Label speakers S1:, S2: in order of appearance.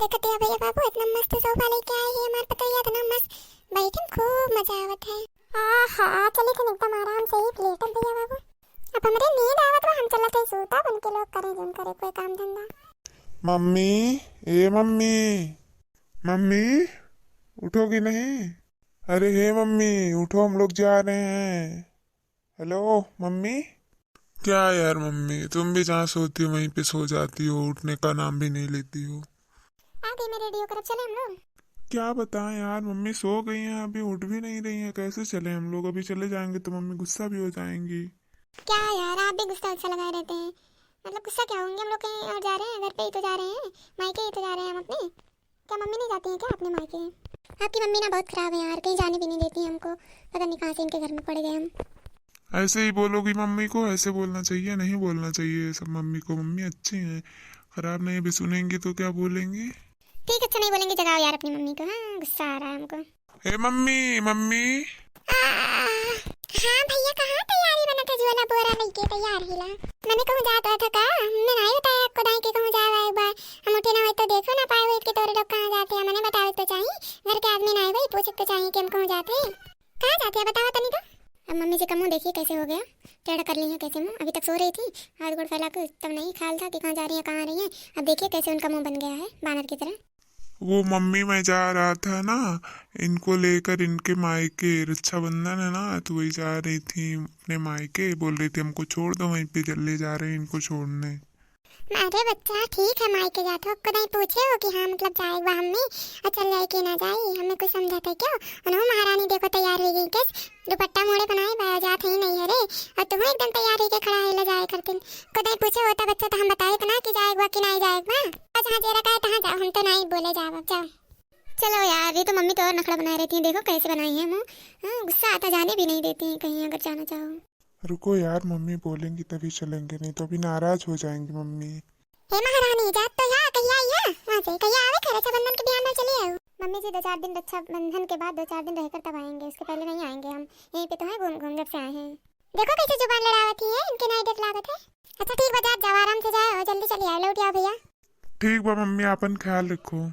S1: देखते हैं भैया बाबू इतना मस्त सोफा लेके आए हैं हमारे पतैया इतना मस्त बैठे खूब मजा आवत है। हाँ चले थे एकदम आराम से ही लेटम भैया बाबू। अब हमरे नींद आवत बा हम चलत है सोता बन के लोग करे जोन करे कोई काम धंधा।
S2: मम्मी, ए मम्मी, मम्मी उठोगी नहीं? अरे हे मम्मी उठो, हम लोग जा रहे हैं। Hello mummy. क्या यार मम्मी, तुम भी जहाँ सोती हो वहीं पे सो जाती हो, उठने का नाम भी नहीं लेती हो।
S1: आगे में रेडियो करब चले हम लोग।
S2: क्या बताएं यार, मम्मी सो गई हैं, अभी उठ भी नहीं रही हैं, कैसे चले हम लोग? अभी चले जाएंगे तो मम्मी गुस्सा भी हो जाएंगी।
S1: क्या यार आप भी गुस्सा उस्सा लगाए रहते हैं। मतलब गुस्सा क्या होंगे, हम लोग कहीं और जा रहे हैं, घर पे ही तो जा रहे हैं, मायके ही तो जा रहे हैं हम अपने। क्या मम्मी नहीं जाती हैं क्या अपने मायके? आपकी मम्मी ना बहुत खराब है यार, कहीं जाने भी नहीं देती है हमको। पता नहीं कहाँ से इनके घर में पड़ गए हम।
S2: ऐसे ही बोलोगी मम्मी को? ऐसे बोलना चाहिए, नहीं बोलना चाहिए सब मम्मी को। मम्मी अच्छी हैं, खराब नहीं। भी सुनेंगी तो क्या बोलेंगी?
S1: ठीक अच्छा नहीं बोलेंगे, जगाओ यार अपनी मम्मी को। हाँ गुस्सा आ रहा है हमको।
S2: ए मम्मी, मम्मी।
S1: हाँ भैया कहाँ तैयारी बना था जो वाला बोरा लेके तैयार हिला। मैंने कहूँ जाता था का हमने नहीं बताया आपको दाई के कहूँ जावा एक बार। हम उठे ना हुए तो देखो ना पाए हुए कि तोरे लोग कहाँ जाते हैं। मैंने बताओ तो चाहिए, घर के आदमी ना आए पूछे तो चाहिए कि हम कहूँ जाते हैं। कहाँ जाते हैं बताओ तनी तो। अब मम्मी जी का मुँह देखिए कैसे हो गया, टेढ़ा कर ली है कैसे मुँह। अभी तक सो रही थी, हाथ गोड़ फैला कर, तब नहीं ख्याल था कि कहाँ जा रही है कहाँ आ रही है। अब देखिए कैसे उनका मुँह बन गया है बानर की तरह।
S2: वो मम्मी, मैं जा रहा था ना इनको लेकर, इनके मायके रक्षाबंधन है ना, तो वही जा रही थी अपने मायके। बोल रही थी हमको छोड़ दो वहीं पे, जल्दी जा रहे हैं इनको छोड़ने।
S1: अरे बच्चा ठीक है मायके जाते हो, आपको नहीं पूछे हो कि हाँ मतलब जाएगा हमने और चल जाए कि ना जाए। हमें कुछ समझाते क्यों? उन्होंने महारानी देखो तैयार हो गई कैस, दुपट्टा मोड़े बनाए बाया जात ही नहीं है रे। और तुम एकदम तैयार हो के खड़ा है जाए करते को नहीं पूछे होता बच्चा तो हम बताए इतना कि जाएगा कि नहीं जाएगा। जहाँ जेरा का है तहाँ जाओ, हम तो नहीं बोले जाओ जाओ। चलो यार ये तो मम्मी तो और नखड़ा बनाए रहती है, देखो कैसे बनाई है मुँह। हाँ गुस्सा आता, जाने भी नहीं देती है कहीं अगर जाना चाहो।
S2: रुको यार, मम्मी बोलेंगी तभी चलेंगे, नहीं तो अभी नाराज हो जाएंगी मम्मी।
S1: हे महारानी जात तो यहाँ कहीं आई है, वहाँ से कहीं आवे खरे रक्षाबंधन के बिहान में चले आओ। मम्मी जी 2-4 दिन रक्षाबंधन के बाद 2-4 दिन रहकर तब आएंगे, उसके पहले नहीं आएंगे हम। यहीं पे तो है घूम घूम जब से आए हैं। देखो कैसे जुबान लड़ावती है, इनके नहीं डेट लागत है। अच्छा ठीक बजा जाओ, आराम से जाओ, जल्दी चलिए आओ, लौट आओ भैया।
S2: ठीक बा मम्मी, आपन ख्याल रखो।